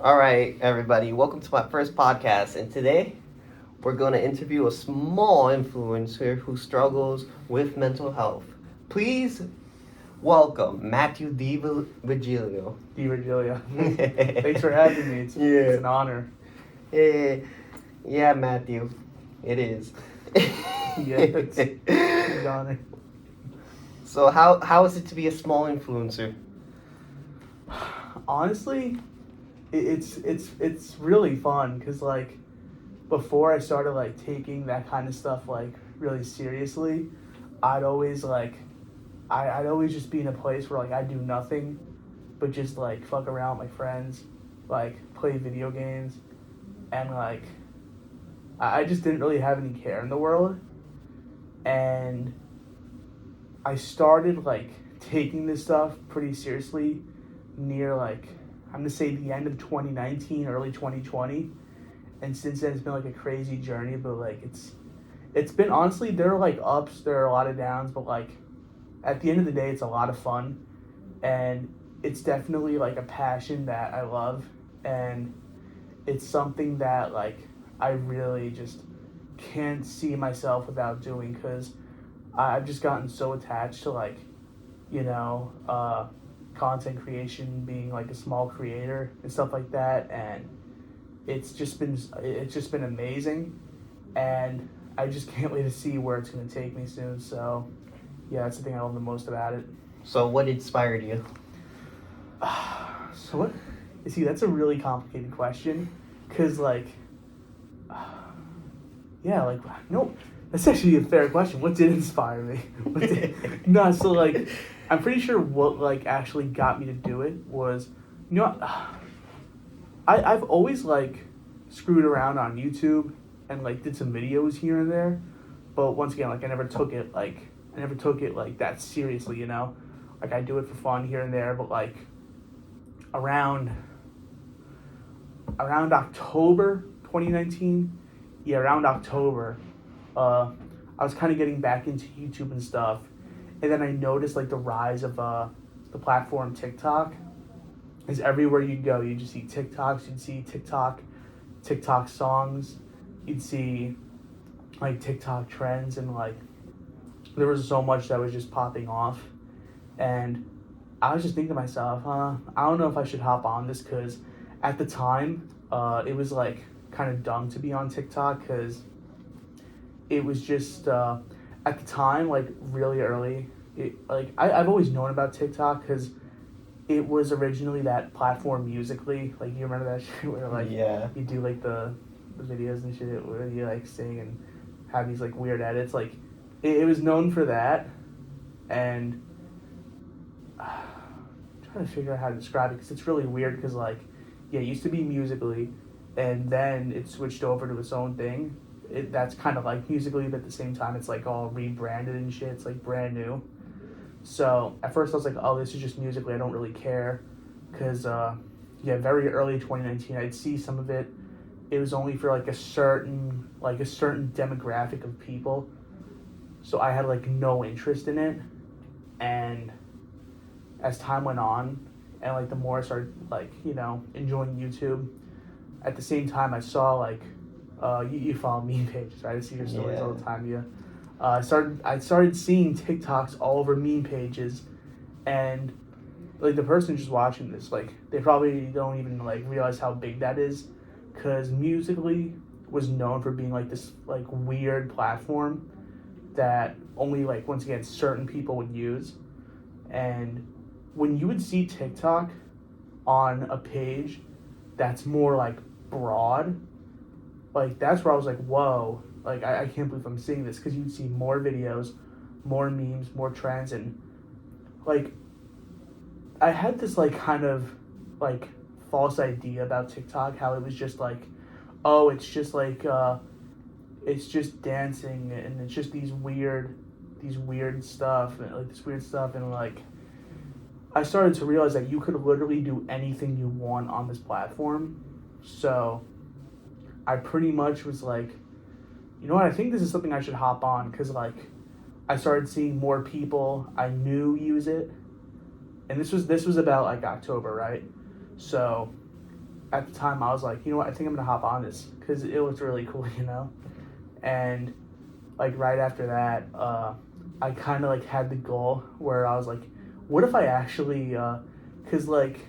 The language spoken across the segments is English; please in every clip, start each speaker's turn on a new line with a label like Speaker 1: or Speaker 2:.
Speaker 1: All right, everybody, welcome to my first podcast. And today we're going to interview a small influencer who struggles with mental health. Please welcome Matthew DiVirgilio.
Speaker 2: DiVirgilio. Thanks for having me. It's an honor.
Speaker 1: Yeah, Matthew, it is.
Speaker 2: It's an honor.
Speaker 1: So, how is it to be a small influencer?
Speaker 2: Honestly, it's really fun because like before I started like taking that kind of stuff like really seriously, I'd always like I'd always just be in a place where like I do nothing but just like fuck around with my friends, like play video games, and like I just didn't really have any care in the world. And I started like taking this stuff pretty seriously near like I'm gonna say the end of 2019, early 2020, and since then it's been like a crazy journey. But like it's been honestly there are like ups, there are a lot of downs, but like at the end of the day it's a lot of fun, and it's definitely like a passion that I love, and it's something that like I really just can't see myself without doing because I've just gotten so attached to like you know content creation, being like a small creator and stuff like that, and it's just been amazing, and I just can't wait to see where it's going to take me soon. So yeah, that's the thing I love the most about it.
Speaker 1: So, what inspired you?
Speaker 2: So what? See, that's a really complicated question, cause like, yeah, like no, that's actually a fair question. What did inspire me? No, so like, I'm pretty sure what like actually got me to do it was, I've always like screwed around on YouTube and like did some videos here and there, but once again, like I never took it like that seriously, Like I do it for fun here and there, but like around October 2019, yeah, around October, I was kind of getting back into YouTube and stuff, and then I noticed like the rise of the platform TikTok. Is everywhere you go, you just see TikToks, you'd see TikTok songs, you'd see like TikTok trends, and like there was so much that was just popping off, and I was just thinking to myself, I don't know if I should hop on this, because at the time, it was like kind of dumb to be on TikTok, because it was just at the time like really early. I've always known about TikTok because it was originally that platform Musically. Like, you remember that shit where like you do like the videos and shit where you like sing and have these like weird edits. Like it was known for that, and I'm trying to figure out how to describe it because it's really weird. Because like it used to be Musically, and then it switched over to its own thing. That's kind of like Musically, but at the same time it's like all rebranded and shit. It's like brand new. So at first I was like, oh, this is just Musically, I don't really care, because very early 2019 I'd see some of it. It was only for like a certain demographic of people, so I had like no interest in it. And as time went on, and like the more I started like enjoying YouTube, at the same time I saw like you follow meme pages, right? I see your stories all the time. Yeah. I started seeing TikToks all over meme pages, and like the person just watching this, like they probably don't even like realize how big that is, because Musically was known for being like this like weird platform that only like once again certain people would use. And when you would see TikTok on a page that's more like broad, like that's where I was like, whoa, like I can't believe I'm seeing this, because you'd see more videos, more memes, more trends, and like I had this like kind of like false idea about TikTok, how it was just like, oh, it's just like it's just dancing, and it's just these weird stuff, and like this weird stuff, and like I started to realize that you could literally do anything you want on this platform. So I pretty much was like, you know what, I think this is something I should hop on, because like I started seeing more people I knew use it, and this was about like October, right? So at the time I was like, you know what, I think I'm gonna hop on this because it looked really cool, and like right after that, I kind of like had the goal where I was like, what if I actually, because like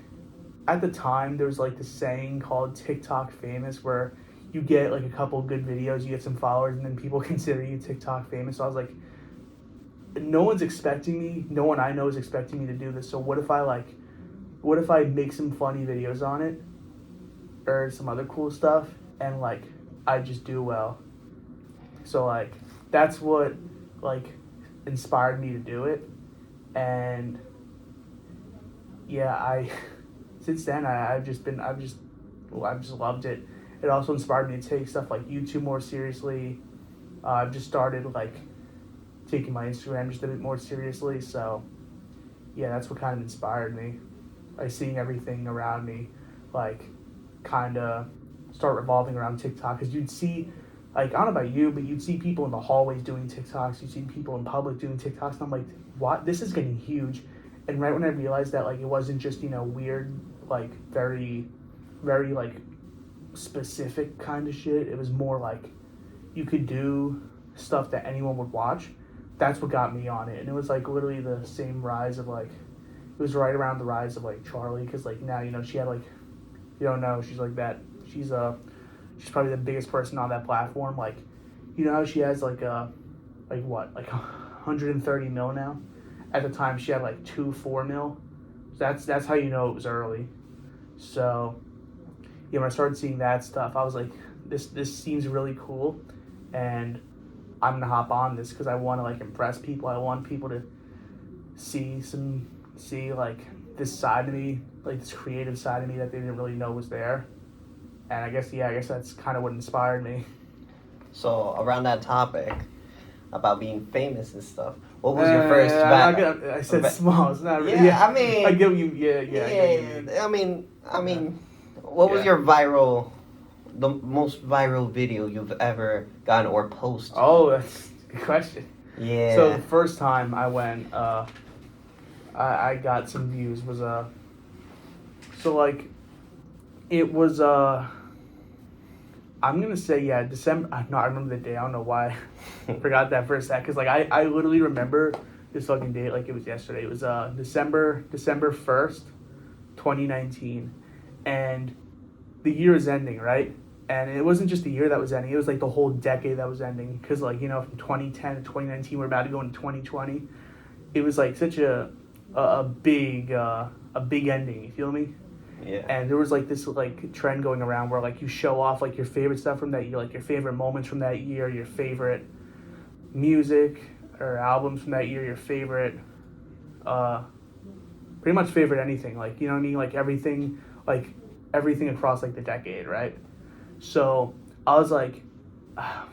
Speaker 2: at the time there was like this saying called TikTok famous where you get like a couple good videos, you get some followers, and then people consider you TikTok famous. So I was like, no one's expecting me, no one I know is expecting me to do this. So what if I make some funny videos on it or some other cool stuff and like I just do well. So like that's what like inspired me to do it. And yeah, I since then I've just loved it. It also inspired me to take stuff like YouTube more seriously. I've just started like taking my Instagram just a bit more seriously. So yeah, that's what kind of inspired me. Like seeing everything around me like kind of start revolving around TikTok, because you'd see, like, I don't know about you, but you'd see people in the hallways doing TikToks, you'd see people in public doing TikToks, and I'm like, what? This is getting huge. And right when I realized that, like, it wasn't just, weird, like, very, very, like, specific kind of shit, it was more like you could do stuff that anyone would watch. That's what got me on it. And it was, like, literally the same rise of, like, it was right around the rise of, like, Charlie, because, like, now, she had, like, you don't know, she's like that. She's probably the biggest person on that platform. Like, you know how she has like 130 mil now. At the time, she had like 4 mil. That's how you know it was early. So, when I started seeing that stuff, I was like, this seems really cool, and I'm gonna hop on this because I want to like impress people. I want people to see like this side of me, like this creative side of me that they didn't really know was there. And I guess that's kind of what inspired me.
Speaker 1: So around that topic about being famous and stuff, what was your first battle?
Speaker 2: I said small. It's not really.
Speaker 1: Yeah, I mean,
Speaker 2: I get you. Yeah.
Speaker 1: I mean, what was your the most viral video you've ever gotten or posted?
Speaker 2: Oh, that's a good question.
Speaker 1: Yeah.
Speaker 2: So the first time I went, I got some views. Was so like, it was I'm gonna say December. No, I remember the day. I don't know why. I forgot that for a sec. Cause like I literally remember this fucking date like it was yesterday. It was December 1st, 2019, and the year is ending, right? And it wasn't just the year that was ending. It was like the whole decade that was ending. Cause like from 2010 to 2019, we're about to go into 2020. It was like such a big ending. You feel me?
Speaker 1: Yeah.
Speaker 2: And there was like this like trend going around where like you show off like your favorite stuff from that year, like your favorite moments from that year, your favorite music or albums from that year, your favorite, pretty much favorite anything, like, you know what I mean? Like everything across like the decade, right? So I was like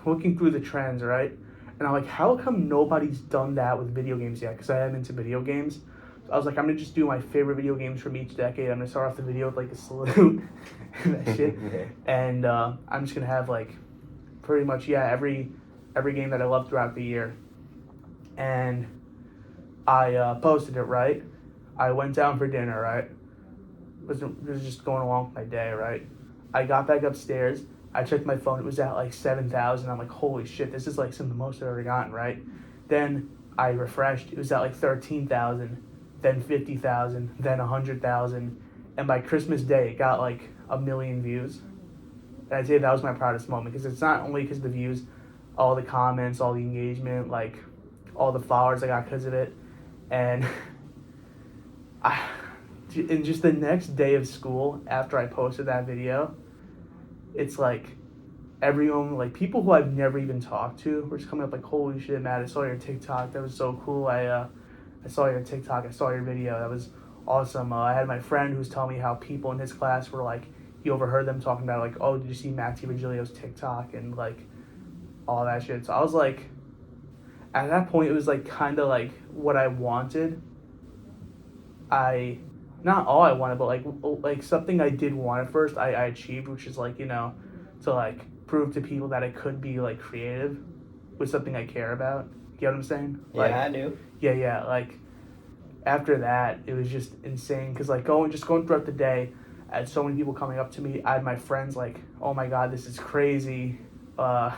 Speaker 2: looking through the trends, right? And I'm like, how come nobody's done that with video games yet? Because I am into video games. I was like, I'm gonna just do my favorite video games from each decade. I'm gonna start off the video with like a salute and that shit, and I'm just gonna have like pretty much every game that I love throughout the year. And I posted it, right. I went down for dinner, right. Was just going along with my day, right. I got back upstairs. I checked my phone. It was at like 7,000. I'm like, holy shit, this is like some of the most I've ever gotten, right. Then I refreshed. It was at like 13,000. Then 50,000, then 100,000, and by Christmas Day, it got like 1 million views. And I'd say that was my proudest moment, because it's not only because of the views, all the comments, all the engagement, like all the followers I got because of it, and in just the next day of school after I posted that video, it's like everyone, like people who I've never even talked to, were just coming up like, holy shit, Matt, I saw your TikTok, that was so cool. I saw your TikTok, I saw your video, that was awesome. I had my friend who was telling me how people in his class were like, he overheard them talking about like, oh, did you see Matthew DiVirgilio's TikTok and like all that shit. So I was like, at that point, it was like kind of like what I wanted. Not all I wanted, but like something I did want at first, I achieved, which is like, to like prove to people that I could be like creative with something I care about. You know what I'm saying? Like,
Speaker 1: yeah, I do.
Speaker 2: Yeah. Like, after that, it was just insane. Because, like, going throughout the day, I had so many people coming up to me. I had my friends like, oh my God, this is crazy. And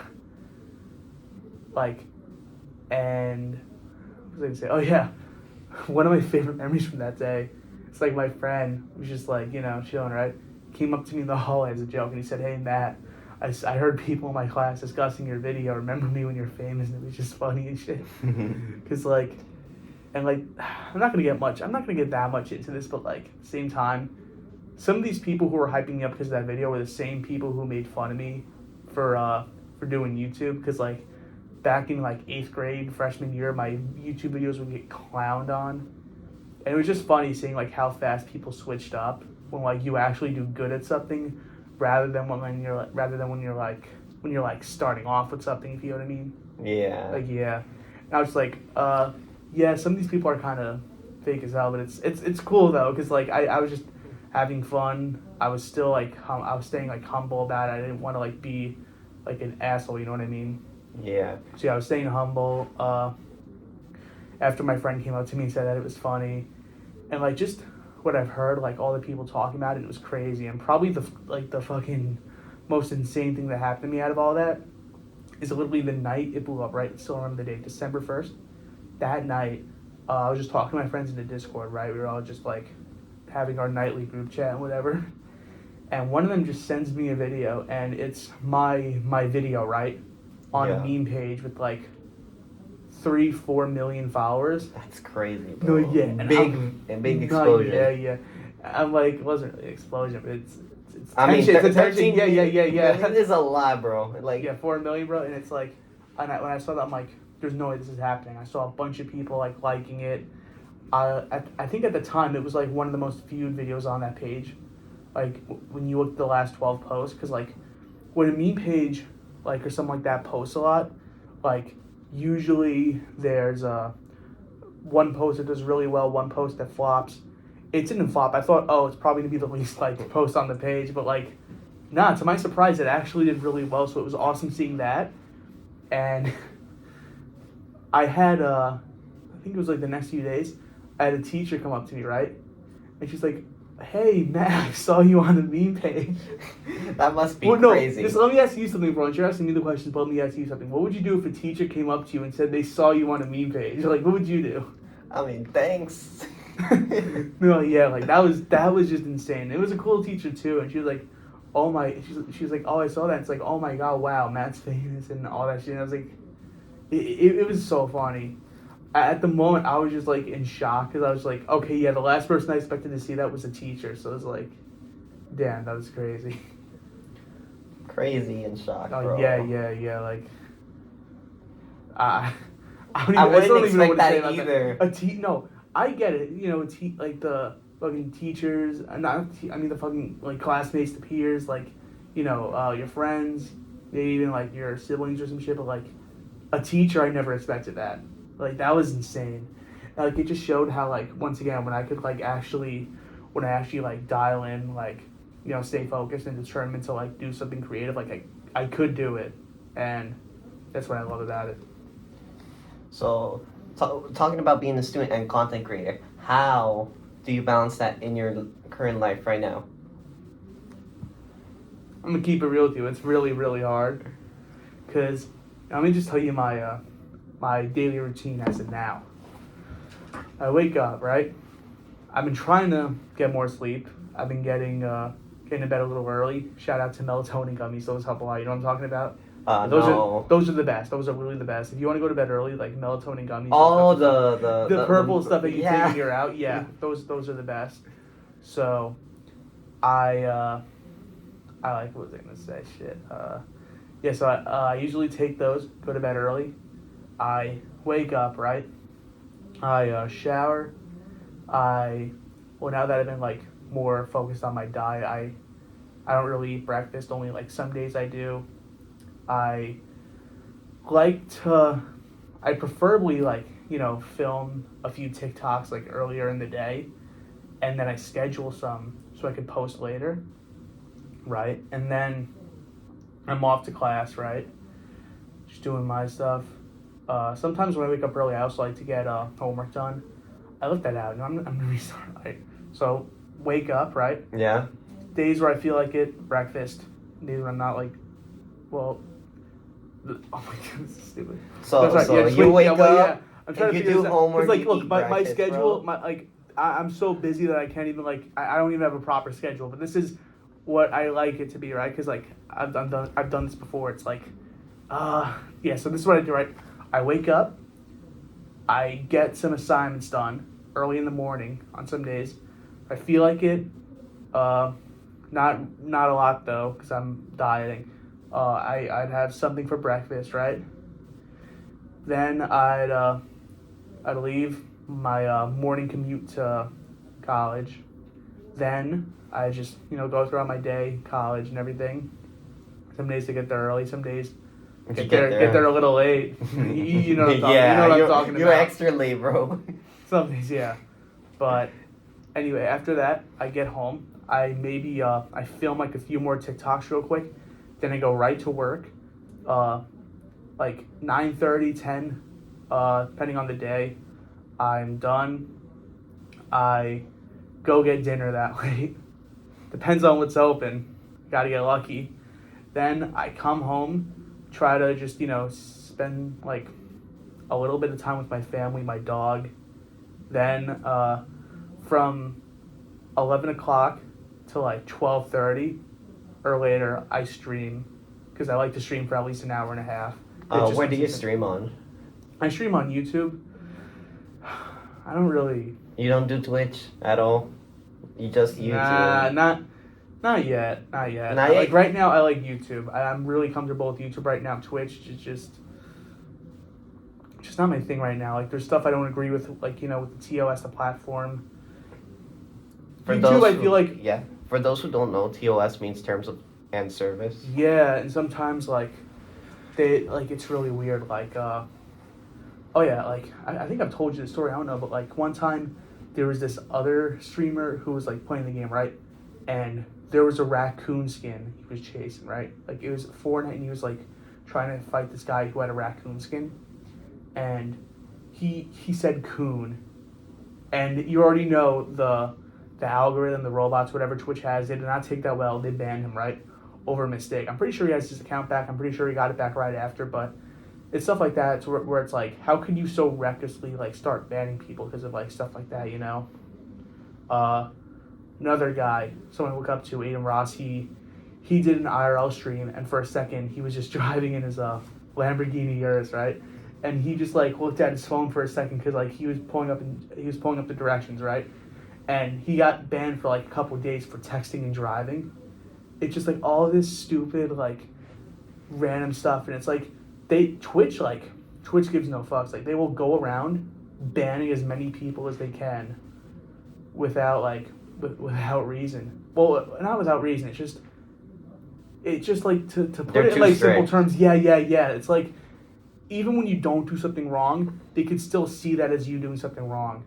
Speaker 2: what was I gonna say? Oh yeah, one of my favorite memories from that day. It's like my friend was just like, chilling, right? Came up to me in the hallway as a joke, and he said, "Hey Matt, I heard people in my class discussing your video. Remember me when you're famous?" And it was just funny and shit. Cause I'm not gonna get that much into this, but like at the same time, some of these people who were hyping me up because of that video were the same people who made fun of me for doing YouTube. Cause like back in like 8th grade, freshman year, my YouTube videos would get clowned on. And it was just funny seeing like how fast people switched up when like you actually do good at something, rather than when you're starting off with something, if you know what I mean.
Speaker 1: Yeah.
Speaker 2: Like yeah. And I was like, yeah, some of these people are kind of fake as hell, but it's cool though, because like I was just having fun. I was still like I was staying like humble about it. I didn't want to like be like an asshole, you know what I mean?
Speaker 1: Yeah.
Speaker 2: So yeah, I was staying humble. After my friend came up to me and said that it was funny, and like just what I've heard, like all the people talking about it, it was crazy. And probably the fucking most insane thing that happened to me out of all that is literally the night it blew up. Right, still remember the date, December 1st. That night, I was just talking to my friends in the Discord. Right, we were all just like having our nightly group chat and whatever. And one of them just sends me a video, and it's my video, right, on a meme page with like 3-4 million followers.
Speaker 1: That's crazy, bro.
Speaker 2: No, yeah.
Speaker 1: Big explosion.
Speaker 2: Yeah. I'm like, it wasn't really an explosion, but it's
Speaker 1: attention.
Speaker 2: It's attention. Yeah.
Speaker 1: It is a lot, bro. Like,
Speaker 2: yeah, 4 million, bro. And it's like, when I saw that, I'm like, there's no way this is happening. I saw a bunch of people like liking it. I think at the time it was like one of the most viewed videos on that page. Like when you look at the last 12 posts, because like when a meme page like or something like that posts a lot, like usually there's one post that does really well, one post that flops. It didn't flop. I thought, oh, it's probably gonna be the least liked post on the page, but like, nah. To my surprise, it actually did really well. So it was awesome seeing that. And I had I think it was like the next few days, I had a teacher come up to me, right, and she's like, "Hey Matt, I saw you on the meme page."
Speaker 1: That must be crazy.
Speaker 2: Let me ask you something, bro. You're asking me the questions, but let me ask you something. What would you do if a teacher came up to you and said they saw you on a meme page? Like, what would you do?
Speaker 1: I mean, thanks.
Speaker 2: No, yeah, like that was just insane. It was a cool teacher too, and she was like, "Oh my," she was like, "Oh, I saw that." It's like, "Oh my God, wow, Matt's famous," and all that shit. And I was like, it was so funny. At the moment, I was just like in shock because I was like, okay, yeah, the last person I expected to see that was a teacher. So I was like, damn, that was crazy.
Speaker 1: Crazy in shock, bro.
Speaker 2: Yeah. Like, I
Speaker 1: wouldn't
Speaker 2: still don't even know
Speaker 1: expect
Speaker 2: what to say
Speaker 1: that
Speaker 2: about
Speaker 1: either.
Speaker 2: that. No, I get it. Like the fucking teachers, the fucking like classmates, the peers, like, your friends, maybe even like your siblings or some shit. But like, a teacher, I never expected that. Like, that was insane. Like, it just showed how, like, once again, when I actually like dial in, like, stay focused and determined to like do something creative, like I could do it, and that's what I love about it.
Speaker 1: So, talking about being a student and content creator, how do you balance that in your current life right now?
Speaker 2: I'm gonna keep it real with you. It's really, really hard, because let me just tell you my my daily routine as of now. I wake up, right? I've been trying to get more sleep. I've been getting to bed a little early. Shout out to melatonin gummies. Those help a lot. You know what I'm talking about? Those are the best. Those are really the best. If you want to go to bed early, like melatonin gummies.
Speaker 1: Oh,
Speaker 2: the purple stuff that you take when you're out. Yeah, those are the best. So, I like, what was I gonna say? Shit. Yeah. So I usually take those. Go to bed early. I wake up, right? I shower. Now that I've been like more focused on my diet, I don't really eat breakfast. Only like some days I do. I preferably like, film a few TikToks like earlier in the day, and then I schedule some so I could post later, right? And then I'm off to class, right? Just doing my stuff. Sometimes when I wake up early, I also like to get homework done. I left that out. I'm gonna restart. Right? So wake up, right?
Speaker 1: Yeah.
Speaker 2: days where I feel like it, breakfast. Days when I'm not like, well, oh my god, this is stupid.
Speaker 1: So,
Speaker 2: No, sorry,
Speaker 1: so
Speaker 2: just
Speaker 1: you wake
Speaker 2: well,
Speaker 1: up,
Speaker 2: I'm trying
Speaker 1: and
Speaker 2: to
Speaker 1: you
Speaker 2: figure
Speaker 1: do
Speaker 2: this out.
Speaker 1: homework,
Speaker 2: 'Cause, like,
Speaker 1: you
Speaker 2: look,
Speaker 1: eat
Speaker 2: my
Speaker 1: breakfast,
Speaker 2: schedule,
Speaker 1: bro.
Speaker 2: I'm so busy that I can't even like, I don't even have a proper schedule. But this is what I like it to be, right? Because like I've done this before. It's like, yeah. So this is what I do, right? I wake up, I get some assignments done early in the morning on some days. I feel like it. Not a lot though, because I'm dieting. I'd have something for breakfast, right? Then I'd leave my morning commute to college. Then I just go throughout my day, college and everything. Some days I get there early, some days get there a little late. You know what I'm talking,
Speaker 1: Yeah,
Speaker 2: you know what I'm talking
Speaker 1: you're
Speaker 2: about.
Speaker 1: extra late, bro.
Speaker 2: Some days, yeah. But anyway, after that, I get home. I maybe I film like a few more TikToks real quick. Then I go right to work. Like 9:30, 10, depending on the day. I'm done. I go get dinner that late. Depends on what's open. Gotta get lucky. Then I come home, try to just, spend like a little bit of time with my family, my dog. Then from 11 o'clock to like 12:30 or later, I stream because I like to stream for at least an hour and a half.
Speaker 1: Where do you stream on?
Speaker 2: I stream on YouTube. I don't really.
Speaker 1: You don't do Twitch at all? You just YouTube?
Speaker 2: Nah, not yet. Not yet.
Speaker 1: Not yet?
Speaker 2: Like right now, I like YouTube. I'm really comfortable with YouTube right now. Twitch is just not my thing right now. Like there's stuff I don't agree with, like with the TOS, the platform.
Speaker 1: For
Speaker 2: YouTube,
Speaker 1: those
Speaker 2: I feel like
Speaker 1: for those who don't know, TOS means terms of and service.
Speaker 2: Yeah, and sometimes like they it's really weird. Like oh yeah, like I think I've told you the story. I don't know, but like one time there was this other streamer who was like playing the game, right? And there was a raccoon skin he was chasing, right? Like it was Fortnite, and he was like trying to fight this guy who had a raccoon skin, and he said coon, and you already know the algorithm, the robots, whatever Twitch has, they did not take that well. They banned him, right? Over a mistake. I'm pretty sure he has his account back. I'm pretty sure he got it back right after, but it's stuff like that where it's like, how can you so recklessly like start banning people because of like stuff like that, Another guy, someone I look up to, Aiden Ross, he did an IRL stream, and for a second he was just driving in his Lamborghini Urus, right? And he just like looked at his phone for a second because like he was pulling up the directions, right? And he got banned for like a couple of days for texting and driving. It's just like all this stupid like random stuff, and it's like Twitch gives no fucks. Like they will go around banning as many people as they can without reason. Well, not without reason. It's just like to put it in like simple terms. Yeah. It's like even when you don't do something wrong, they could still see that as you doing something wrong.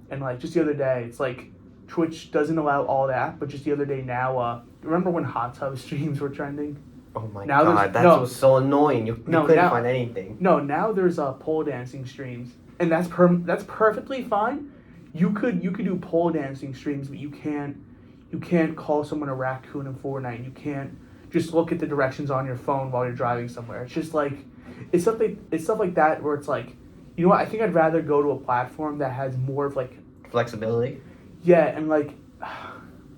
Speaker 2: And like just the other day, it's like Twitch doesn't allow all that, but just the other day now, remember when hot tub streams were trending?
Speaker 1: Oh my god, that was so annoying. You couldn't find anything.
Speaker 2: No, now there's pole dancing streams, and that's perfectly fine. You could do pole dancing streams, but you can't call someone a raccoon in Fortnite. You can't just look at the directions on your phone while you're driving somewhere. It's just like it's stuff like that where it's like, you know what? I think I'd rather go to a platform that has more of like
Speaker 1: flexibility.
Speaker 2: Yeah, and like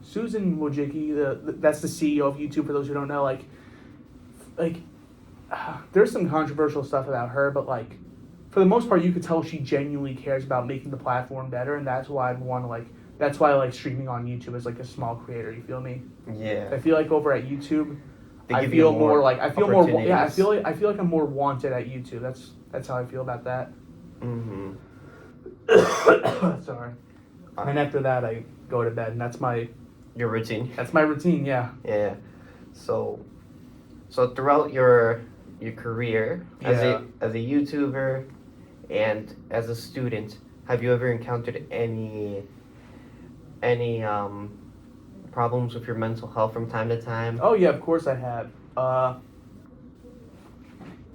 Speaker 2: Susan Wojcicki, that's the CEO of YouTube. For those who don't know, like there's some controversial stuff about her, but like for the most part, you could tell she genuinely cares about making the platform better, and that's why that's why I like streaming on YouTube as like a small creator. You feel me?
Speaker 1: Yeah.
Speaker 2: I feel like over at YouTube, I feel more like I feel like I'm more wanted at YouTube. That's how I feel about that.
Speaker 1: Mm-hmm.
Speaker 2: Sorry. And after that, I go to bed, and that's
Speaker 1: your routine.
Speaker 2: That's my routine, yeah.
Speaker 1: Yeah. So throughout your career as a YouTuber and as a student, have you ever encountered any problems with your mental health from time to time?
Speaker 2: Oh yeah, of course I have.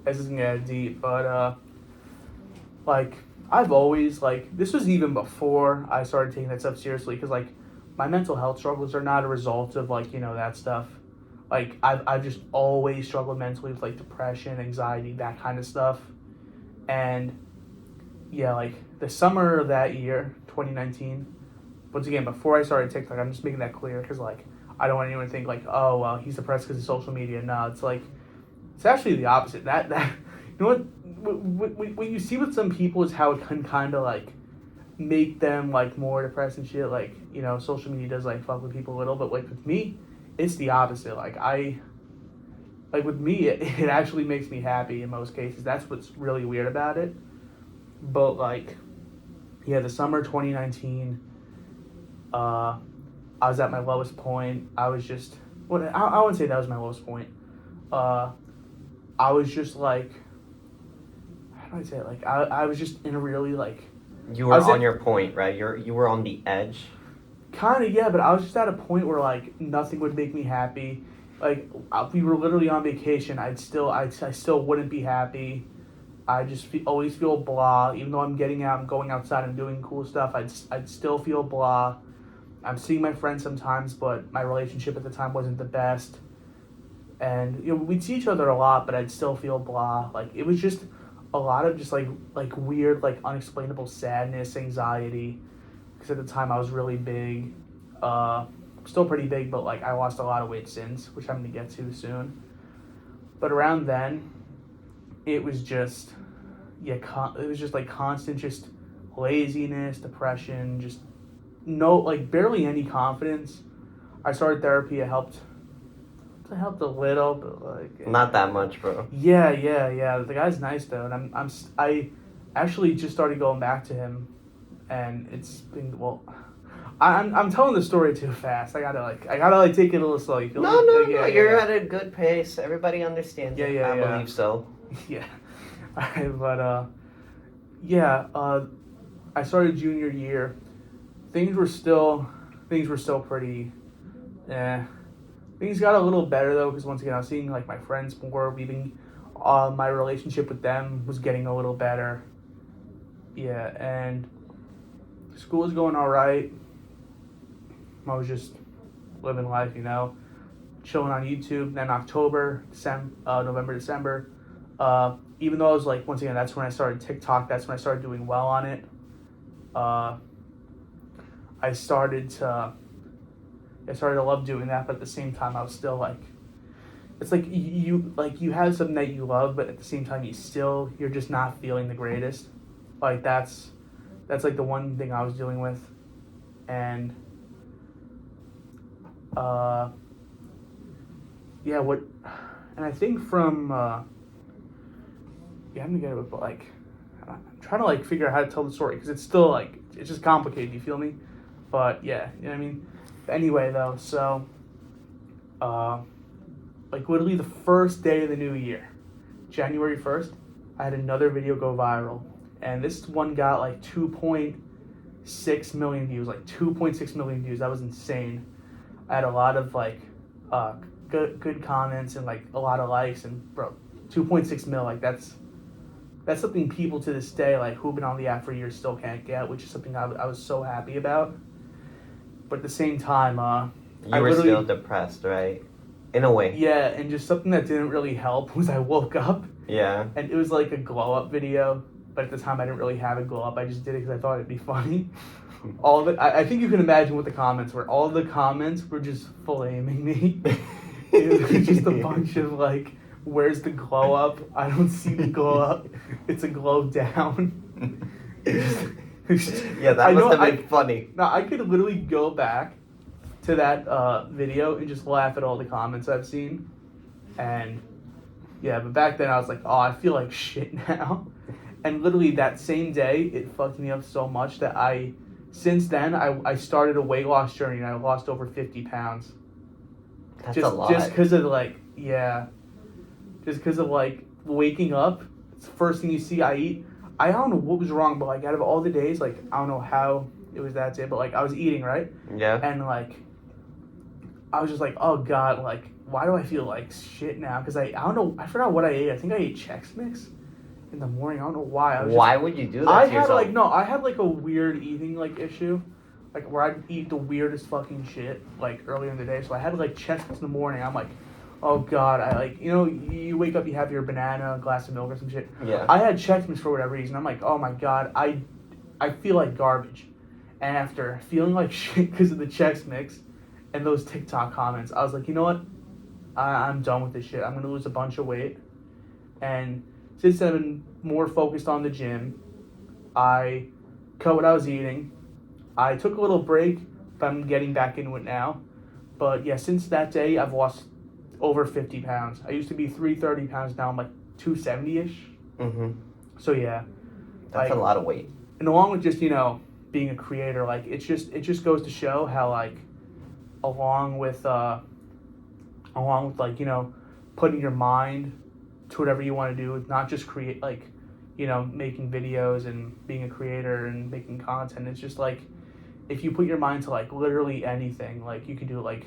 Speaker 2: This isn't gonna get deep, but like I've always this was even before I started taking that stuff seriously, because like my mental health struggles are not a result of like, that stuff. Like I've just always struggled mentally with like depression, anxiety, that kind of stuff. And yeah, like the summer of that year, 2019, once again, before I started TikTok, I'm just making that clear because like I don't want anyone to think like, oh well, he's depressed because of social media. No, it's like it's actually the opposite. That you know what you see with some people is how it can kind of like make them like more depressed and shit. Like, social media does like fuck with people a little, but like with me, it's the opposite. Like with me, it actually makes me happy in most cases. That's what's really weird about it. But like, yeah, the summer 2019, I was at my lowest point. I was just, I wouldn't say that was my lowest point. I was just like, how do I say it? Like, I was just in a really like.
Speaker 1: You were on your point, right? You were on the edge.
Speaker 2: Kind of, yeah, but I was just at a point where like nothing would make me happy. Like we were literally on vacation. I still wouldn't be happy. I just always feel blah. Even though I'm getting out, I'm going outside, I'm doing cool stuff. I'd still feel blah. I'm seeing my friends sometimes, but my relationship at the time wasn't the best. And we'd see each other a lot, but I'd still feel blah. Like it was just a lot of just like weird, like unexplainable sadness, anxiety. Because at the time I was really big, still pretty big, but like I lost a lot of weight since, which I'm gonna get to soon. But around then, it was just, it was just like constant, just laziness, depression, just no, like barely any confidence. I started therapy. It helped a little, but like
Speaker 1: not that much, bro.
Speaker 2: Yeah. The guy's nice though, and I actually just started going back to him, and it's been I'm telling the story too fast. I gotta take it a little slow. You feel
Speaker 1: No,
Speaker 2: me?
Speaker 1: no. You're at a good pace. Everybody understands.
Speaker 2: Yeah.
Speaker 1: I believe so.
Speaker 2: Yeah. But I started junior year. Things were still pretty. Things got a little better though, because once again I was seeing like my friends more. My relationship with them was getting a little better. Yeah, and school was going all right. I was just living life, chilling on YouTube. Then November, December. Even though I was like, once again, that's when I started TikTok. That's when I started doing well on it. I started to love doing that, but at the same time, I was still like, it's like you have something that you love, but at the same time, you're just not feeling the greatest. Like that's like the one thing I was dealing with, and and I think from I'm gonna get it, but like I'm trying to like figure out how to tell the story because it's still like it's just complicated. You feel me? But yeah, you know what I mean. Anyway, though, so like literally the first day of the new year, January 1st, I had another video go viral, and this one got like 2.6 million views. Like 2.6 million views. That was insane. I had a lot of like good comments and like a lot of likes, and bro, 2.6 mil, like that's something people to this day, like who've been on the app for years, still can't get, which is something I was so happy about. But at the same time,
Speaker 1: you were still depressed, right? In a way.
Speaker 2: Yeah, and just something that didn't really help was I woke up.
Speaker 1: Yeah.
Speaker 2: And it was like a glow up video, but at the time I didn't really have a glow up. I just did it because I thought it'd be funny. All of it, I think you can imagine what the comments were. All of the comments were just flaming me. It was just a bunch of like, where's the glow up? I don't see the glow up. It's a glow down.
Speaker 1: Yeah, that must have been funny.
Speaker 2: Now, I could literally go back to that video and just laugh at all the comments I've seen. And yeah, but back then I was like, oh, I feel like shit now. And literally that same day, it fucked me up so much that since then, I started a weight loss journey and I lost over 50 pounds.
Speaker 1: That's a lot.
Speaker 2: Just because of like, yeah. Just because of like waking up, it's the first thing you see I eat. I don't know what was wrong, but like out of all the days, like I don't know how it was that day, but like I was eating, right?
Speaker 1: Yeah.
Speaker 2: And like I was just like, oh God, like why do I feel like shit now? Because I don't know, I forgot what I ate. I think I ate Chex Mix in the morning. I don't know why.
Speaker 1: Why would you do that?
Speaker 2: I had like a weird eating like issue. like where I'd eat the weirdest fucking shit like earlier in the day. So I had like Chex Mix in the morning. I'm like, oh god, I like, you know, you wake up, you have your banana, a glass of milk or some shit.
Speaker 1: Yeah.
Speaker 2: I had Chex Mix for whatever reason. I'm like, oh my god, I feel like garbage. And after feeling like shit because of the Chex Mix and those TikTok comments, I was like, you know what? I'm done with this shit. I'm gonna lose a bunch of weight. And since I've been more focused on the gym, I cut what I was eating. I took a little break, but I'm getting back into it now. But yeah, since that day, I've lost over 50 pounds. I used to be 330 pounds. Now I'm like 270-ish.
Speaker 1: Mm-hmm.
Speaker 2: So yeah.
Speaker 1: That's a lot of weight.
Speaker 2: And along with just, you know, being a creator, like it just goes to show how like along with like, you know, putting your mind to whatever you want to do, not just create like, you know, making videos and being a creator and making content. It's just like if you put your mind to like literally anything, like you could do like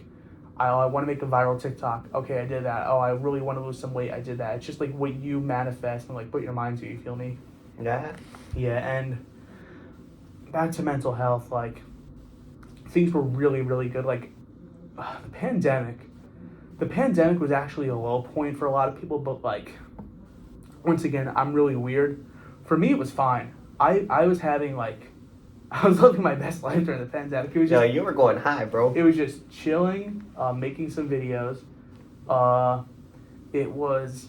Speaker 2: I want to make a viral TikTok. Okay, I did that. Oh, I really want to lose some weight. I did that. It's just like what you manifest and like put your mind to. You feel me?
Speaker 1: Yeah.
Speaker 2: Yeah, and back to mental health, like things were really, really good. Like the pandemic was actually a low point for a lot of people, but like once again, I'm really weird. For me, it was fine. I was having like I was living my best life during the pandemic. It was just,
Speaker 1: you were going high, bro.
Speaker 2: It was just chilling, making some videos. It was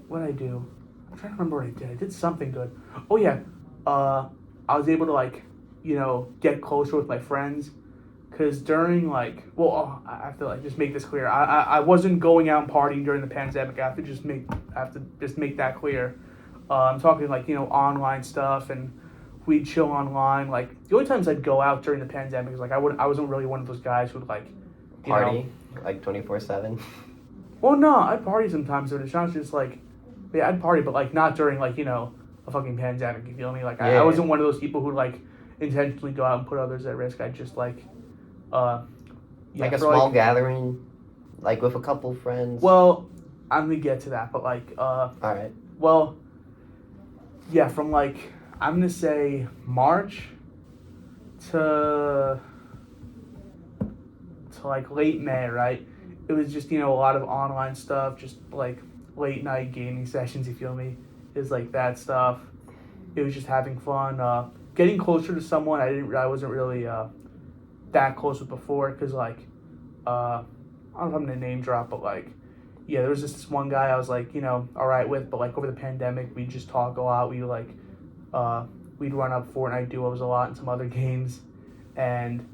Speaker 2: what did I do? I'm trying to remember what I did. I did something good. Oh yeah, I was able to like, you know, get closer with my friends, cause during like, well, I have to like just make this clear. I wasn't going out and partying during the pandemic. I have to just make that clear. I'm talking like, you know, online stuff, and we'd chill online. Like the only times I'd go out during the pandemic is like I wasn't really one of those guys who would like
Speaker 1: party like 24/7.
Speaker 2: Well, no, I'd party sometimes, but it's not just like, yeah, I'd party, but like not during like, you know, a fucking pandemic. You feel me? Like I wasn't one of those people who like intentionally go out and put others at risk. I just like,
Speaker 1: like a small gathering, like with a couple friends.
Speaker 2: Well, I'm gonna get to that, but like,
Speaker 1: all right.
Speaker 2: Well, yeah, from like I'm gonna say March to like late May, right? It was just, you know, a lot of online stuff, just like late night gaming sessions, you feel me? Is like that stuff. It was just having fun, getting closer to someone I wasn't really that close with before, because like I don't know if I'm gonna name drop, but like yeah, there was just this one guy I was like, you know, all right with, but like over the pandemic we'd just talk a lot. We like we'd run up Fortnite duos a lot and some other games, and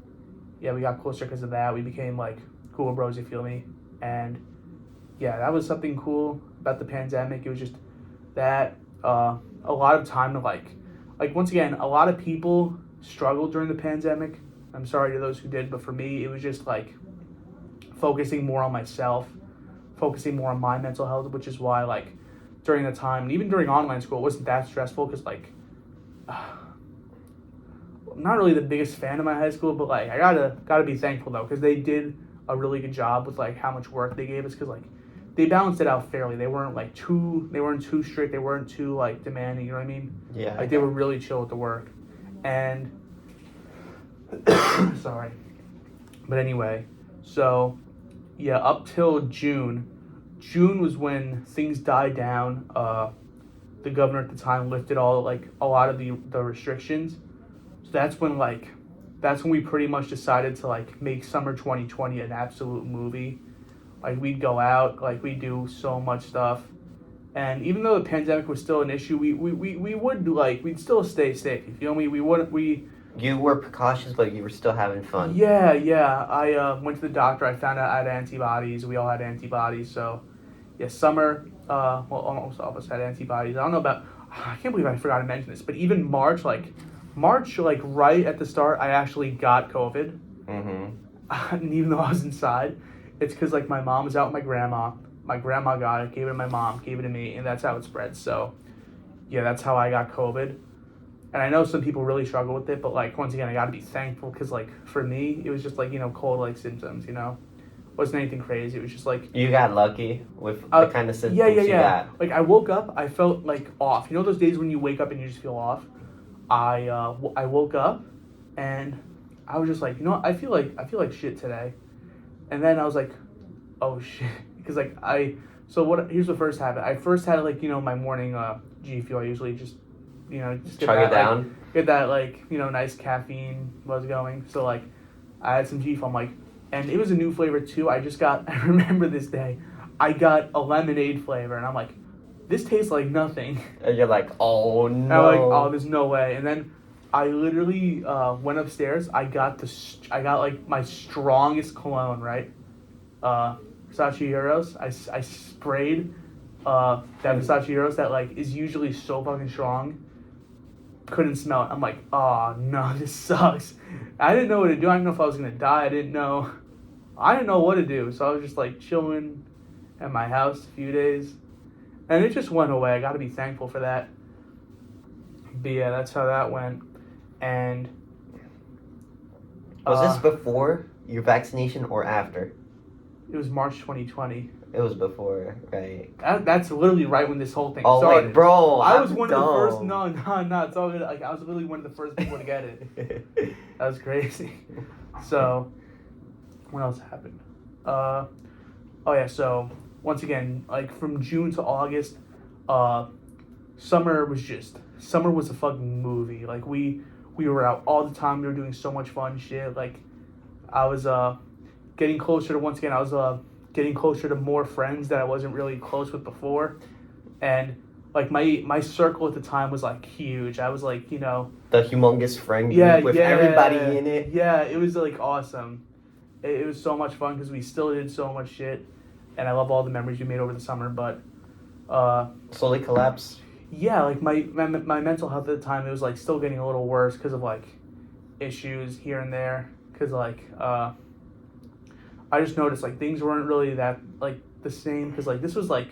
Speaker 2: yeah, we got closer because of that. We became like cool bros, you feel me? And yeah, that was something cool about the pandemic. It was just that a lot of time to like once again, a lot of people struggled during the pandemic. I'm sorry to those who did, but for me, it was just like focusing more on myself, focusing more on my mental health, which is why like during the time, and even during online school, it wasn't that stressful because like I'm not really the biggest fan of my high school, but like I gotta be thankful though, because they did a really good job with like how much work they gave us, because like they balanced it out fairly. They weren't too strict. They weren't too like demanding. You know what I mean?
Speaker 1: Yeah.
Speaker 2: Like they were really chill with the work, and sorry, but anyway, so yeah, up till June was when things died down. The governor at the time lifted a lot of the restrictions. So that's when we pretty much decided to like make summer 2020 an absolute movie. Like we'd go out, like we'd do so much stuff, and even though the pandemic was still an issue, we'd still stay safe. You feel me?
Speaker 1: You were precautious, but you were still having fun.
Speaker 2: Yeah. I went to the doctor. I found out I had antibodies. We all had antibodies. So, yeah, summer. Well, almost all of us had antibodies. I don't know about. I can't believe I forgot to mention this, but even March, right at the start, I actually got COVID. Mm-hmm. And even though I was inside, it's because like my mom was out with my grandma. My grandma got it, gave it to my mom, gave it to me, and that's how it spread. So, yeah, that's how I got COVID. And I know some people really struggle with it, but like once again, I got to be thankful, because like for me, it was just like, you know, cold-like symptoms. You know, wasn't anything crazy. It was just like
Speaker 1: you got lucky with the kind of symptoms you got.
Speaker 2: Like I woke up, I felt like off. You know those days when you wake up and you just feel off. I woke up, and I was just like, you know what? I feel like shit today. And then I was like, oh shit, because like here's what first happened. I first had like, you know, my morning G Fuel. I usually just, you know, just
Speaker 1: Chug it down.
Speaker 2: like, get that like, you know, nice caffeine buzz going. So like I had some G Fuel. I'm like, and it was a new flavor too. I remember this day, I got a lemonade flavor, and I'm like, this tastes like nothing.
Speaker 1: And you're like, oh no.
Speaker 2: And I'm like, oh, there's no way. And then I literally went upstairs. I got like my strongest cologne, right? Versace Heroes. I sprayed that Versace Heroes that like is usually so fucking strong. Couldn't smell it. I'm like, oh no, this sucks. I didn't know what to do. I didn't know if I was gonna die. I didn't know what to do. So I was just like chilling at my house a few days, and it just went away. I got to be thankful for that. But yeah, that's how that went. And
Speaker 1: was this before your vaccination or after?
Speaker 2: It was March 2020.
Speaker 1: It was before, right?
Speaker 2: That's literally right when this whole thing
Speaker 1: started.
Speaker 2: started.
Speaker 1: Wait, bro,
Speaker 2: I was one of the first. No, it's all good. Like I was literally one of the first people to get it. That was crazy. So, what else happened? Oh yeah. So once again, like from June to August, summer was a fucking movie. Like we were out all the time. We were doing so much fun shit. Like I was getting closer to more friends that I wasn't really close with before. And like my circle at the time was like huge. I was like, you know,
Speaker 1: the humongous friend group with everybody in it.
Speaker 2: Yeah, it was like awesome. It was so much fun because we still did so much shit, and I love all the memories we made over the summer. But
Speaker 1: slowly collapsed.
Speaker 2: Yeah, like my mental health at the time, it was like still getting a little worse because of like issues here and there. Because like I just noticed like things weren't really that like the same. Because like this was like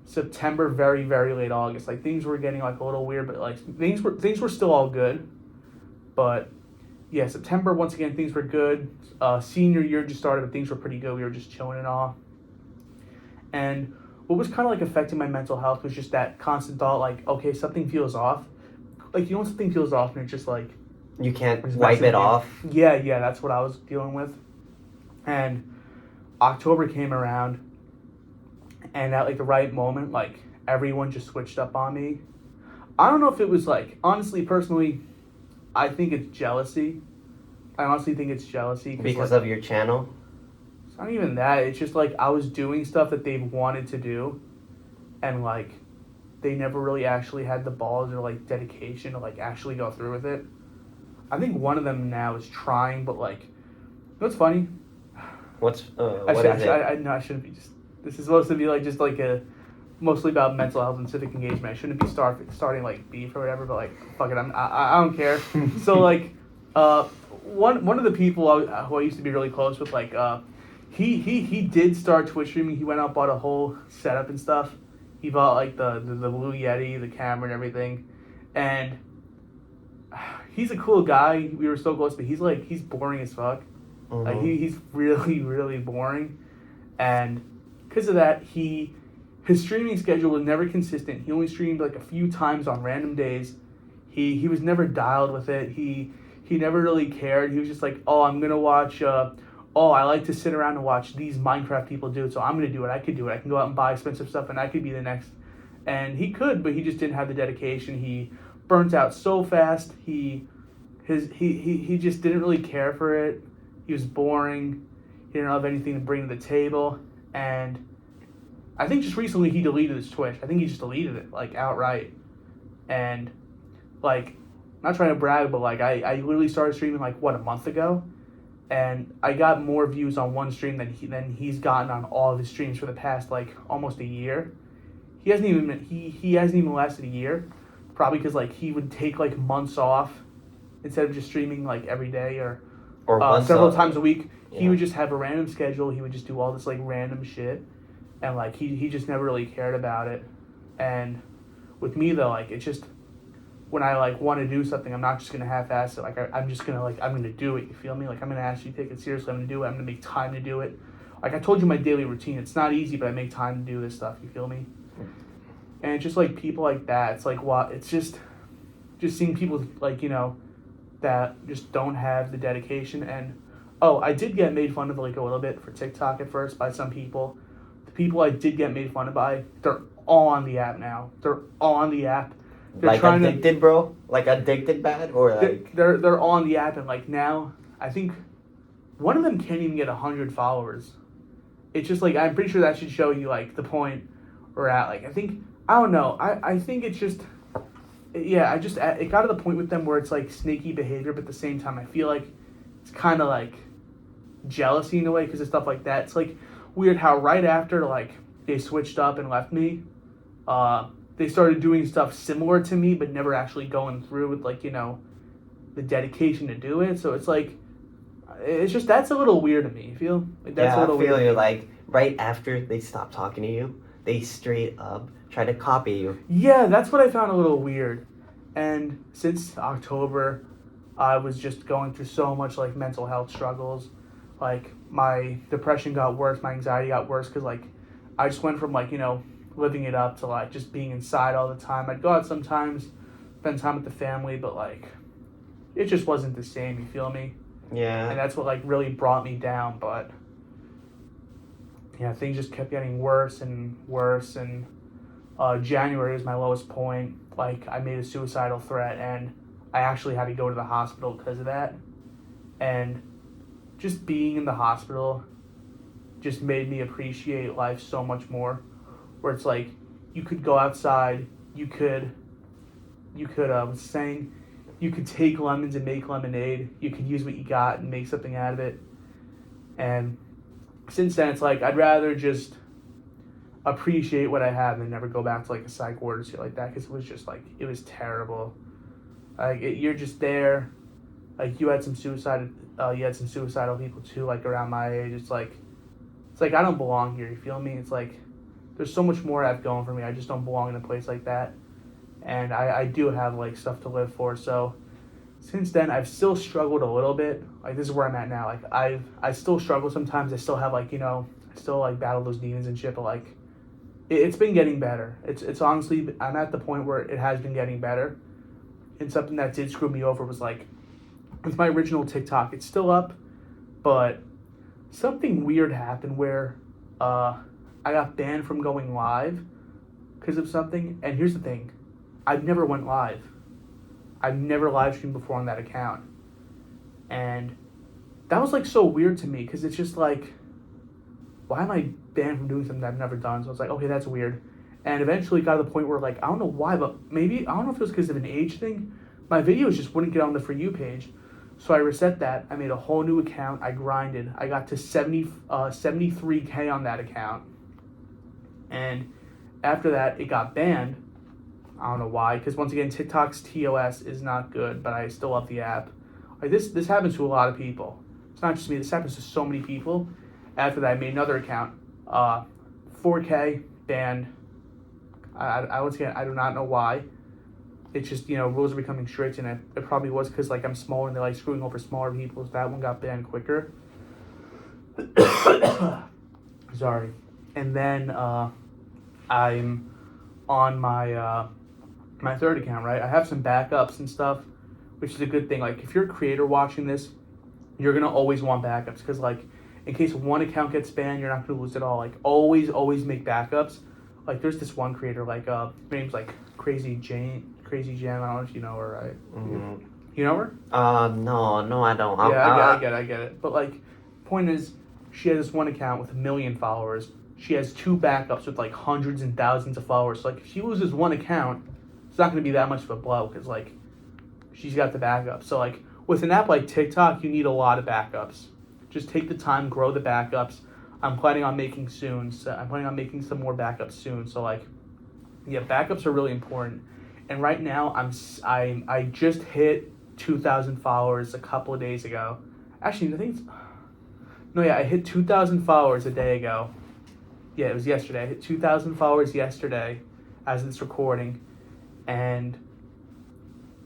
Speaker 2: September, very very late August. Like things were getting like a little weird, but like things were still all good. But yeah, September once again things were good. Senior year just started, but things were pretty good. We were just chilling and all. And what was kind of like affecting my mental health was just that constant thought, like, okay, something feels off. Like, you know when something feels off and it's just like...
Speaker 1: You can't wipe it off?
Speaker 2: Yeah, that's what I was dealing with. And October came around, and at like the right moment, like, everyone just switched up on me. I don't know if it was like, honestly, personally, I think it's jealousy. I honestly think it's jealousy.
Speaker 1: Because
Speaker 2: like,
Speaker 1: of your channel?
Speaker 2: Not even that. It's just like I was doing stuff that they wanted to do, and like they never really actually had the balls or like dedication to like actually go through with it. I think one of them now is trying, but like, you know what's funny?
Speaker 1: What is it?
Speaker 2: I shouldn't be just. This is supposed to be like just like a mostly about mental health and civic engagement. I shouldn't be starting like beef or whatever, but like fuck it, I don't care. So like, one of the people who I used to be really close with, like He did start Twitch streaming. He went out, bought a whole setup and stuff. He bought like the Blue Yeti, the camera and everything. And he's a cool guy. We were so close, but he's boring as fuck. Mm-hmm. Like he's really, really boring. And because of that, his streaming schedule was never consistent. He only streamed like a few times on random days. He was never dialed with it. He never really cared. He was just like, oh, I'm gonna watch I like to sit around and watch these Minecraft people do it, so I'm going to do it. I could do it. I can go out and buy expensive stuff, and I could be the next. And he could, but he just didn't have the dedication. He burnt out so fast. He just didn't really care for it. He was boring. He didn't have anything to bring to the table. And I think just recently he deleted his Twitch. I think he just deleted it, like, outright. And, like, not trying to brag, but, like, I literally started streaming, like, a month ago? And I got more views on one stream than he's gotten on all of his streams for the past like almost a year. He hasn't even lasted a year, probably because like he would take like months off instead of just streaming like every day or several times a week. Yeah. He would just have a random schedule. He would just do all this like random shit, and like he just never really cared about it. And with me though, like it's just. When I like want to do something, I'm not just gonna half-ass it. Like I'm just gonna I'm gonna do it. You feel me? Like I'm gonna actually take it seriously. I'm gonna do it. I'm gonna make time to do it. Like I told you, my daily routine. It's not easy, but I make time to do this stuff. You feel me? And it's just like people like that. It's like what? It's just seeing people like that just don't have the dedication. And I did get made fun of like a little bit for TikTok at first by some people. The people I did get made fun of by, they're all on the app now. They're all on the app. They're
Speaker 1: like addicted, bro? Like addicted bad? Or like...
Speaker 2: They're all on the app, and like now, I think one of them can't even get 100 followers. It's just like, I'm pretty sure that should show you like the point we're at. Like, I don't know. I think it's just, yeah, it got to the point with them where it's like snaky behavior, but at the same time, I feel like it's kind of like jealousy in a way because of stuff like that. It's like weird how right after like they switched up and left me, they started doing stuff similar to me, but never actually going through with like, you know, the dedication to do it. So it's like, it's just, that's a little weird to me. You feel? Like that's a little
Speaker 1: I feel
Speaker 2: weird.
Speaker 1: you. Like right after they stopped talking to you, they straight up try to copy you.
Speaker 2: Yeah, that's what I found a little weird. And since October, I was just going through so much like mental health struggles. Like my depression got worse, my anxiety got worse because like I just went from like, you know, living it up to like just being inside all the time. I'd go out sometimes, spend time with the family, but like it just wasn't the same. You feel me?
Speaker 1: Yeah.
Speaker 2: And that's what like really brought me down. But yeah, things just kept getting worse and worse. And January was my lowest point. Like I made a suicidal threat, and I actually had to go to the hospital because of that. And just being in the hospital just made me appreciate life so much more. Where it's like you could go outside, you could you could take lemons and make lemonade. You could use what you got and make something out of it. And since then, it's like I'd rather just appreciate what I have than never go back to like a psych ward or shit like that, because it was just like, it was terrible. Like you're just there. Like you had some suicidal people too, like around my age. It's like I don't belong here. You feel me? It's like there's so much more I have going for me. I just don't belong in a place like that. And I do have like stuff to live for. So since then, I've still struggled a little bit. Like this is where I'm at now. Like I still struggle sometimes. I still have like, you know, I still like battle those demons and shit. But like it's been getting better. It's honestly, I'm at the point where it has been getting better. And something that did screw me over was like with my original TikTok. It's still up, but something weird happened where I got banned from going live because of something. And here's the thing. I've never went live. I've never live streamed before on that account. And that was like so weird to me because it's just like, why am I banned from doing something that I've never done? So I was like, okay, that's weird. And eventually it got to the point where like, I don't know why, but maybe, I don't know if it was because of an age thing. My videos just wouldn't get on the For You page. So I reset that. I made a whole new account. I grinded. I got to 73K on that account. And after that, it got banned. I don't know why, because once again, TikTok's TOS is not good, but I still love the app. Like this happens to a lot of people. It's not just me. This happens to so many people. After that, I made another account. 4K banned. I once again, I do not know why. It's just, you know, rules are becoming strict, and it probably was because like I'm smaller and they're like screwing over smaller people. So that one got banned quicker. Sorry. And then I'm on my my third account, right? I have some backups and stuff, which is a good thing. Like if you're a creator watching this, you're gonna always want backups because like in case one account gets banned, you're not gonna lose it all. Like always make backups. Like there's this one creator, like her name's like Crazy Jam. I don't know if you know her, right? Mm-hmm. You know her?
Speaker 1: No, I don't.
Speaker 2: I get it. But like, point is, she has this one account with 1 million followers. She has 2 backups with like hundreds and thousands of followers. So like, if she loses one account, it's not going to be that much of a blow because like, she's got the backup. So like, with an app like TikTok, you need a lot of backups. Just take the time, grow the backups. I'm planning on making soon. So I'm planning on making some more backups soon. So like, yeah, backups are really important. And right now, I just hit 2,000 followers a couple of days ago. Actually, I think I hit 2,000 followers a day ago. Yeah, it was yesterday. I hit 2,000 followers yesterday as of this recording. And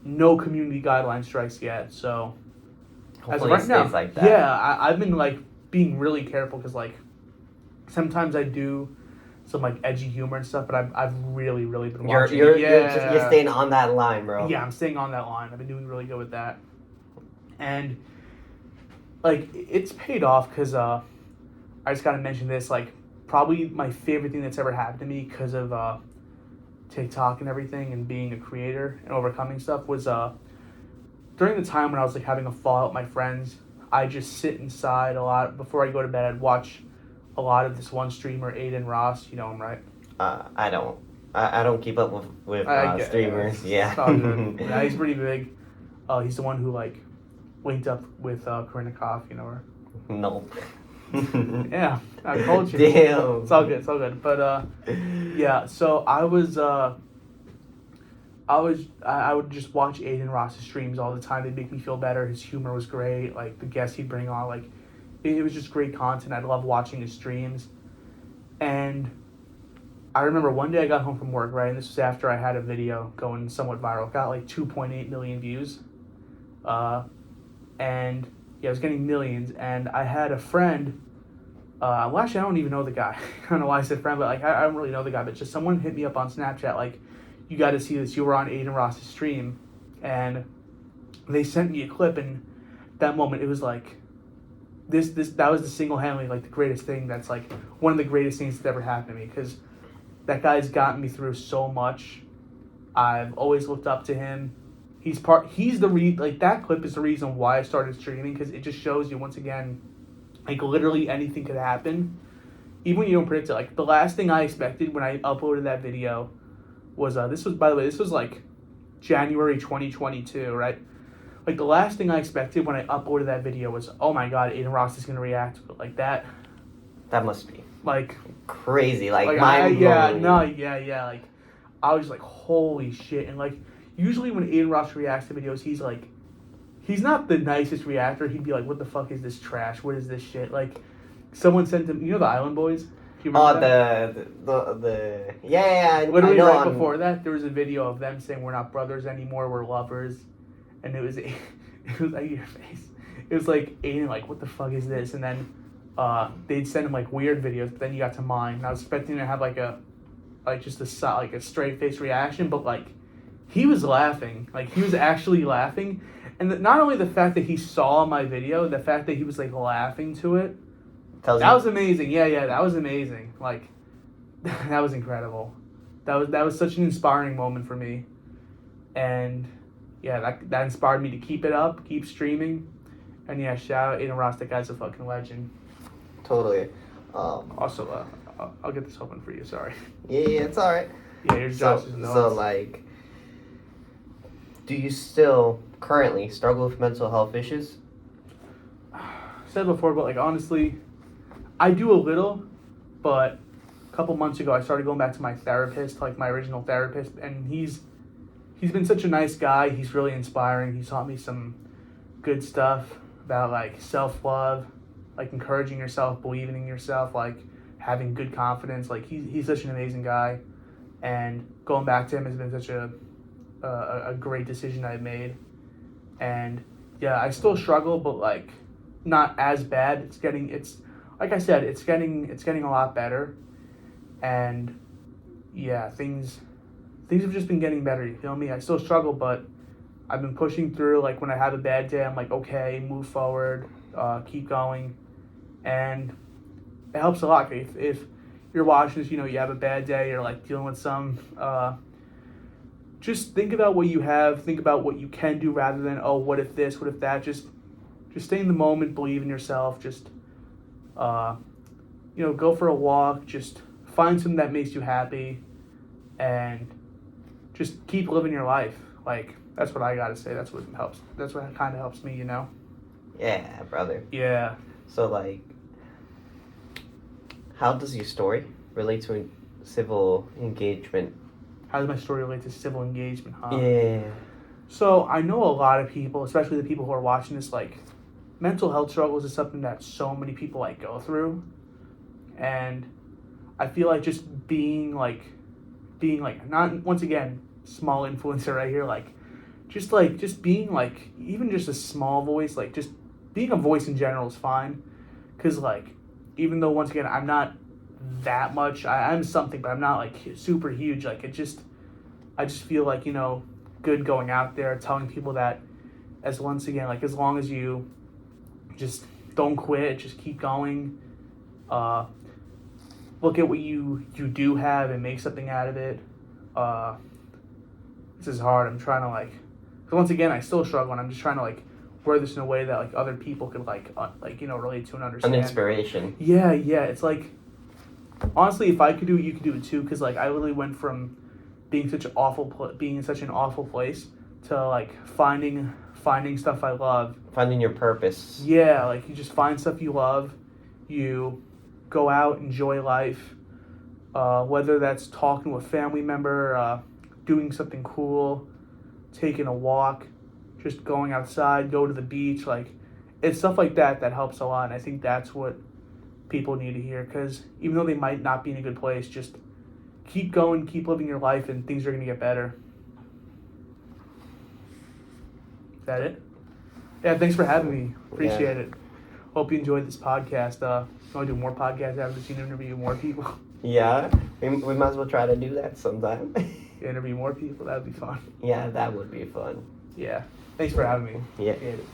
Speaker 2: no community guideline strikes yet. So,
Speaker 1: hopefully
Speaker 2: as of right now,
Speaker 1: like that.
Speaker 2: Yeah, I've been like being really careful because like sometimes I do some like edgy humor and stuff, but I've really been watching.
Speaker 1: You're staying on that line, bro.
Speaker 2: Yeah, I'm staying on that line. I've been doing really good with that. And like it's paid off because I just gotta mention this, like probably my favorite thing that's ever happened to me because of TikTok and everything and being a creator and overcoming stuff was during the time when I was like having a fallout with my friends. I just sit inside a lot before I go to bed. I'd watch a lot of this one streamer, Aiden Ross. You know him, right?
Speaker 1: I don't. I don't keep up with streamers. Yeah.
Speaker 2: It's all good. Yeah, he's pretty big. He's the one who like linked up with Corinna Koff. You know her?
Speaker 1: No.
Speaker 2: Yeah, I told you.
Speaker 1: Damn.
Speaker 2: It's all good. It's all good. But yeah. So I would just watch Aiden Ross's streams all the time. They'd make me feel better. His humor was great. Like the guests he'd bring on, like it was just great content. I love watching his streams. And I remember one day I got home from work, right, and this was after I had a video going somewhat viral. It got like 2.8 million views. And yeah, I was getting millions. And I had a friend. Well, actually, I don't even know the guy. I don't know why I said friend, but like I don't really know the guy. But just someone hit me up on Snapchat, like, you got to see this. You were on Aiden Ross's stream, and they sent me a clip. And that moment, it was like, that was the single-handedly like the greatest thing. That's like one of the greatest things that ever happened to me because that guy's gotten me through so much. I've always looked up to him. That clip is the reason why I started streaming because it just shows you once again, like literally anything could happen, even when you don't predict it. Like the last thing I expected when I uploaded that video was this was like January 2022, right? Like the last thing I expected when I uploaded that video was, oh my god, Aiden Ross is gonna react like that.
Speaker 1: That must be
Speaker 2: like
Speaker 1: crazy. Like
Speaker 2: Like I was like, holy shit. And like usually when Aiden Ross reacts to videos, he's not the nicest reactor. He'd be like, what the fuck is this trash? What is this shit? Like someone sent him, you know the Island Boys?
Speaker 1: Yeah.
Speaker 2: Literally right before that, there was a video of them saying we're not brothers anymore, we're lovers, and it was like your face. It was like Aiden, like what the fuck is this? And then they'd send him like weird videos, but then you got to mine. And I was expecting to have like a straight face reaction, but like he was laughing, like he was actually laughing, and not only the fact that he saw my video, the fact that he was like laughing to it. That was amazing. Yeah, that was amazing. Like, that was incredible. That was such an inspiring moment for me. And, yeah, that inspired me to keep it up, keep streaming. And, yeah, shout out Aiden Ross. That guy's a fucking legend.
Speaker 1: Totally.
Speaker 2: Also, I'll get this open for you. Sorry.
Speaker 1: Yeah, it's all right.
Speaker 2: Yeah, here's Josh's notes.
Speaker 1: So, like, do you still currently struggle with mental health issues?
Speaker 2: Said before, but, like, honestly, I do a little, but a couple months ago I started going back to my therapist, like my original therapist, and he's been such a nice guy. He's really inspiring. He's taught me some good stuff about like self-love, like encouraging yourself, believing in yourself, like having good confidence. Like he's such an amazing guy, and going back to him has been such a great decision I've made. And yeah, I still struggle, but like not as bad. Like I said, it's getting a lot better, and yeah, things have just been getting better. You feel me? I still struggle, but I've been pushing through. Like when I have a bad day, I'm like, okay, move forward, keep going, and it helps a lot. If you're watching this, you know you have a bad day, you're like dealing with some. Just think about what you have. Think about what you can do rather than what if this, what if that. Just stay in the moment. Believe in yourself. Just go for a walk, just find something that makes you happy, and just keep living your life. Like, that's what I gotta say. That's what helps. That's what kind of helps me, you know?
Speaker 1: Yeah, brother.
Speaker 2: Yeah.
Speaker 1: So, like, how does your story relate to civil engagement?
Speaker 2: How does my story relate to civil engagement, huh?
Speaker 1: Yeah.
Speaker 2: So, I know a lot of people, especially the people who are watching this, like, mental health struggles is something that so many people like go through, and I feel like just being like not, once again, small influencer right here, just being like even just a small voice, like just being a voice in general is fine, because like even though once again I'm not that much, I'm something, but I'm not like super huge. Like I just feel like good going out there telling people that as once again, like, as long as you just don't quit, just keep going, look at what you do have and make something out of it. This is hard. I'm trying to, like, because once again, I still struggle, and I'm just trying to, like, word this in a way that, like, other people could, like, relate to and understand.
Speaker 1: An inspiration.
Speaker 2: Yeah, it's like, honestly, if I could do it, you could do it too, because, like, I literally went from being in such an awful place to, like, finding stuff I love.
Speaker 1: Finding your purpose.
Speaker 2: Yeah, like, you just find stuff you love, you go out, enjoy life, whether that's talking to a family member, doing something cool, taking a walk, just going outside, go to the beach, like, it's stuff like that helps a lot, and I think that's what people need to hear, because even though they might not be in a good place, just keep going, keep living your life, and things are going to get better. Is that it? Yeah, thanks for having me. Appreciate it. Hope you enjoyed this podcast. Want to do more podcasts after this? You interview more people?
Speaker 1: Yeah, we might as well try to do that sometime.
Speaker 2: Interview more people? That would be fun.
Speaker 1: Yeah, that would be fun.
Speaker 2: Yeah. Thanks for having me.
Speaker 1: Yeah.
Speaker 2: Appreciate it.